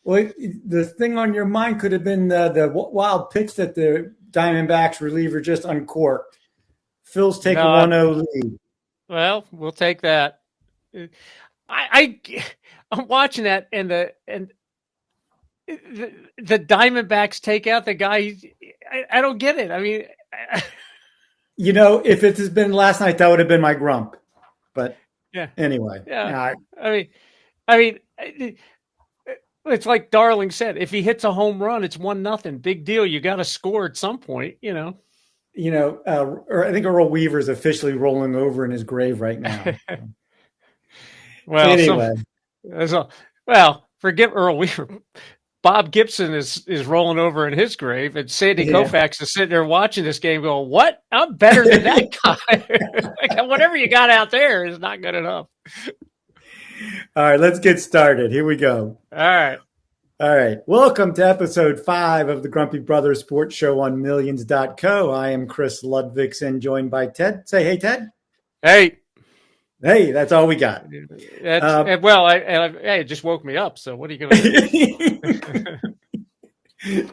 Well, the thing on your mind could have been the wild pitch that the Diamondbacks reliever just uncorked. Phil's take a No, 1-0 lead. well, we'll take that. I I'm watching that, and the Diamondbacks take out the guy. I don't get it. I mean, If it has been last night, that would have been my grump. But yeah, anyway, yeah. yeah, I mean, it's like Darling said. If he hits a home run, it's 1-0. Big deal. You got to score at some point. or I think Earl Weaver is officially rolling over in his grave right now. Well, Anyway, forget Earl Weaver. Bob Gibson is rolling over in his grave, and Sandy Koufax is sitting there watching this game going, what? I'm better than that guy. Like, whatever you got out there is not good enough. All right, let's get started. Here we go. All right. Welcome to episode 5 of the Grumpy Brothers Sports Show on Millions.co. I am Chris Ludvigsen, joined by Ted. Say hey, Ted. Hey. Hey, that's all we got. It just woke me up. So what are you going to do?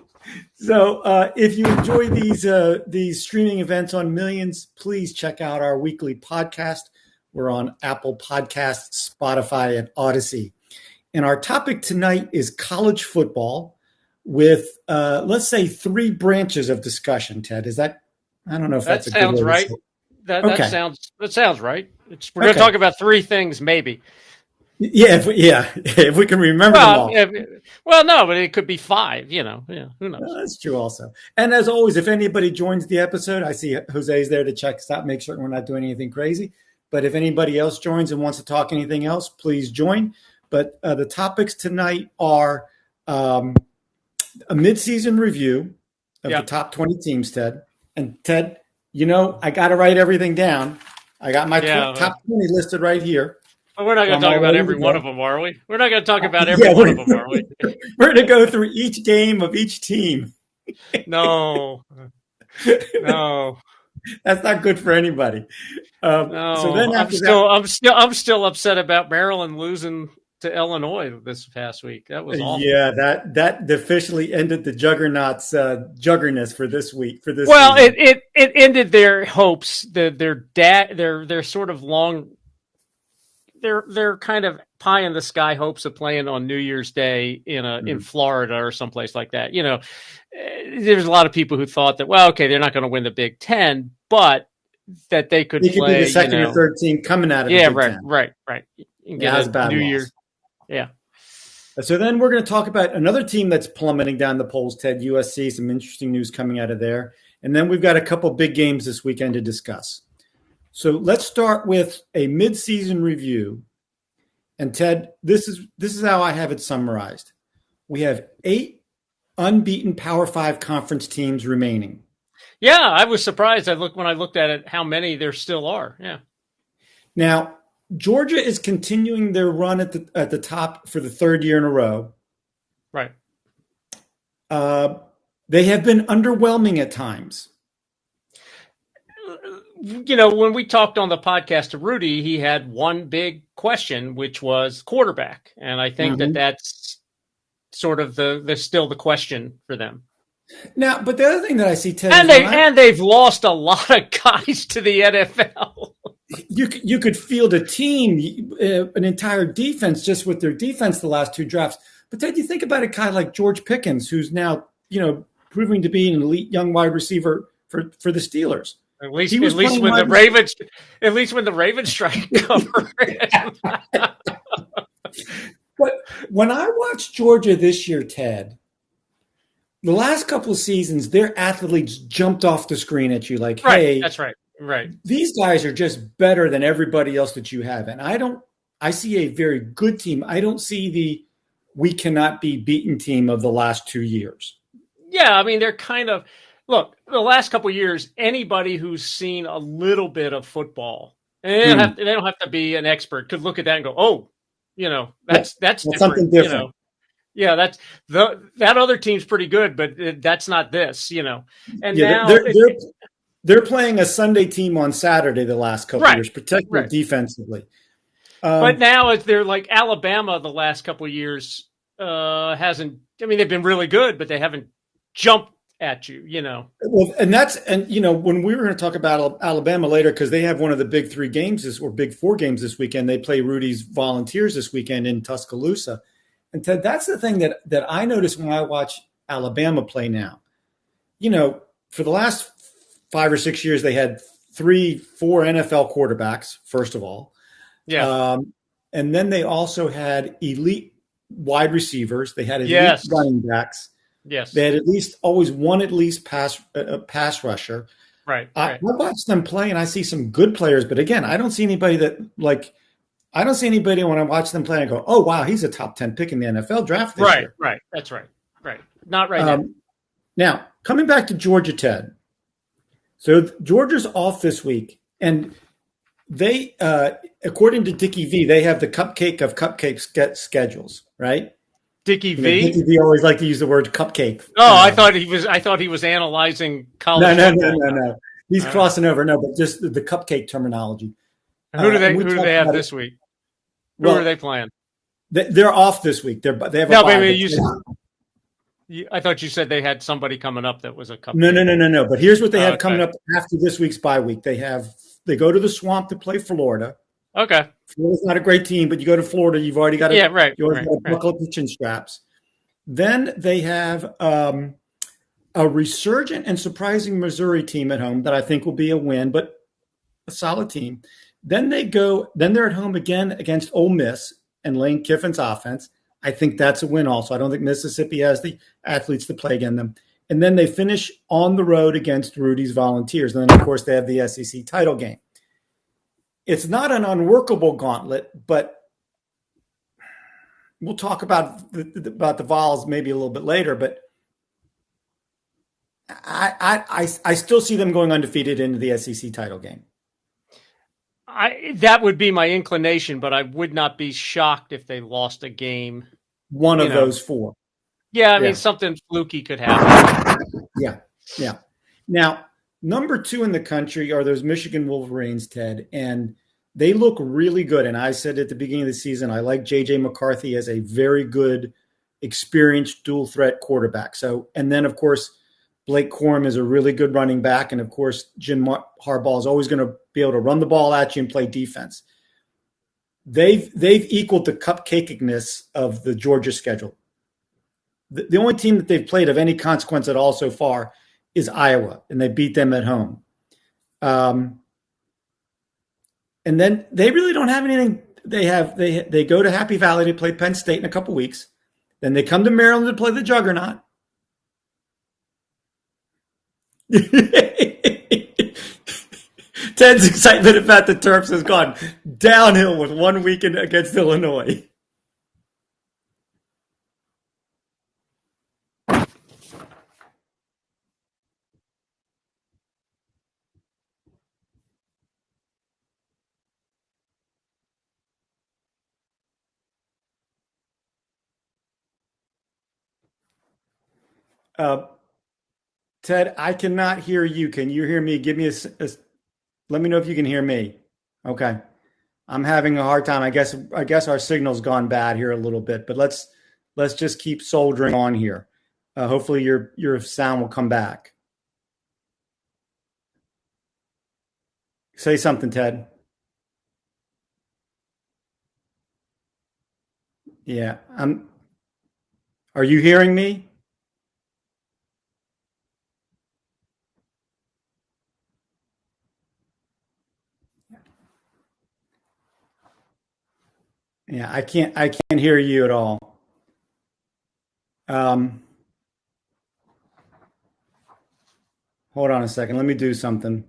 So if you enjoy these streaming events on Millions, please check out our weekly podcast. We're on Apple Podcasts, Spotify, and Odyssey. And our topic tonight is college football with, let's say, 3 branches of discussion, Ted. Is that, I don't know if that's a good sounds right. That sounds right. We're going to talk about 3 things, maybe. Yeah, if we can remember them all. No, but it could be 5. Who knows? That's true, also. And as always, if anybody joins the episode, I see Jose's there to check us out, make certain we're not doing anything crazy. But if anybody else joins and wants to talk anything else, please join. But the topics tonight are a midseason review of the top 20 teams, Ted. And Ted, I got to write everything down. I got my top 20 listed right here. Well, we're not going to talk about every one of them, are we? We're not going to talk about every one of them, are we? We're going to go through each game of each team. No. That's not good for anybody. No, so then I'm still upset about Maryland losing to Illinois this past week. That was awful. Yeah, that officially ended the Juggernaut's juggerness for this week. Well, it ended their hopes. Their sort of long. They're kind of pie in the sky hopes of playing on New Year's Day in Florida or someplace like that. There's a lot of people who thought that, well, okay, they're not going to win the Big Ten, but that they could play be the second or third team coming out of the Big Ten. Right. And get a New Year. Yeah. So then we're going to talk about another team that's plummeting down the polls, Ted, USC, some interesting news coming out of there. And then we've got a couple big games this weekend to discuss. So let's start with a midseason review. And Ted, this is how I have it summarized. We have 8 unbeaten Power 5 conference teams remaining. Yeah, I was surprised. When I looked at it, how many there still are. Yeah. Now, Georgia is continuing their run at the top for the 3rd year in a row. Right. They have been underwhelming at times. When we talked on the podcast to Rudy, he had one big question, which was quarterback. And I think that's sort of still the question for them. Now, but the other thing that I see, Ted, and they've lost a lot of guys to the NFL. You could field a team, an entire defense, just with their defense the last 2 drafts. But then you think about a guy like George Pickens, who's now proving to be an elite young wide receiver for the Steelers. At least when the Ravens try to cover it. But when I watched Georgia this year, Ted, the last couple of seasons, their athletes jumped off the screen at you like, hey, that's right. Right. These guys are just better than everybody else that you have. And I see a very good team. I don't see the we cannot be beaten team of the last 2 years. Yeah. I mean, they're kind of, look, the last couple of years, anybody who's seen a little bit of football, and they don't have to be an expert, could look at that and go, oh, that's different. Something different. Yeah, that's that other team's pretty good, but that's not this, And now they're playing a Sunday team on Saturday the last couple of years, particularly defensively. But now they're like Alabama the last couple of years. hasn't. I mean, they've been really good, but they haven't jumped at you. You know. Well, and when we were going to talk about Alabama later, because they have one of the big three games or big four games this weekend. They play Rudy's Volunteers this weekend in Tuscaloosa, and Ted, that's the thing that I notice when I watch Alabama play now. For the last 5 or 6 years, they had 3, 4 NFL quarterbacks. First of all, Yeah. And then they also had elite wide receivers. They had elite Yes. running backs. Yes. They had always one pass rusher. Right. I Right. watch them play and I see some good players, but again, I don't see anybody I don't see anybody when I watch them play and I go, oh wow, he's a top 10 pick in the NFL draft this Right. year. Right. That's right. Right. Not right now. Now, coming back to Georgia, Ted. So Georgia's off this week, and they, according to Dickie V, they have the cupcake of cupcakes schedules, right? Dickie V. Dickie V always like to use the word cupcake. Oh, I thought he was analyzing college. No. He's crossing over. No, but just the cupcake terminology. Who do they have this week? Who are they playing? They're off this week. They have a bye. I thought you said they had somebody coming up that was a cupcake. No. But here's what they have coming up after this week's bye week. They go to the Swamp to play Florida. Okay. Florida's not a great team, but you go to Florida, you've already got to buckle up your chin straps. Then they have a resurgent and surprising Missouri team at home that I think will be a win, but a solid team. Then they're at home again against Ole Miss and Lane Kiffin's offense. I think that's a win also. I don't think Mississippi has the athletes to play against them. And then they finish on the road against Rudy's Volunteers. And then, of course, they have the SEC title game. It's not an unworkable gauntlet, but we'll talk about the Vols maybe a little bit later. But I still see them going undefeated into the SEC title game. That would be my inclination, but I would not be shocked if they lost a game. One of those four. Yeah, I mean, something fluky could happen. Yeah. Now, number 2 in the country are those Michigan Wolverines, Ted, and they look really good. And I said at the beginning of the season, I like J.J. McCarthy as a very good, experienced dual threat quarterback. And then, of course, Blake Corum is a really good running back. And, of course, Jim Harbaugh is always going to be able to run the ball at you and play defense. They've equaled the cupcakiness of the Georgia schedule. The only team that they've played of any consequence at all so far is Iowa, and they beat them at home. And then they really don't have anything. They go to Happy Valley to play Penn State in a couple weeks. Then they come to Maryland to play the Juggernaut. Ted's excitement about the Terps has gone downhill with one weekend against Illinois. Ted, I cannot hear you. Can you hear me? Give me let me know if you can hear me. Okay. I'm having a hard time. I guess our signal's gone bad here a little bit, but let's just keep soldiering on here. Hopefully your sound will come back. Say something, Ted. Yeah. Are you hearing me? Yeah, I can't hear you at all. Hold on a second. Let me do something.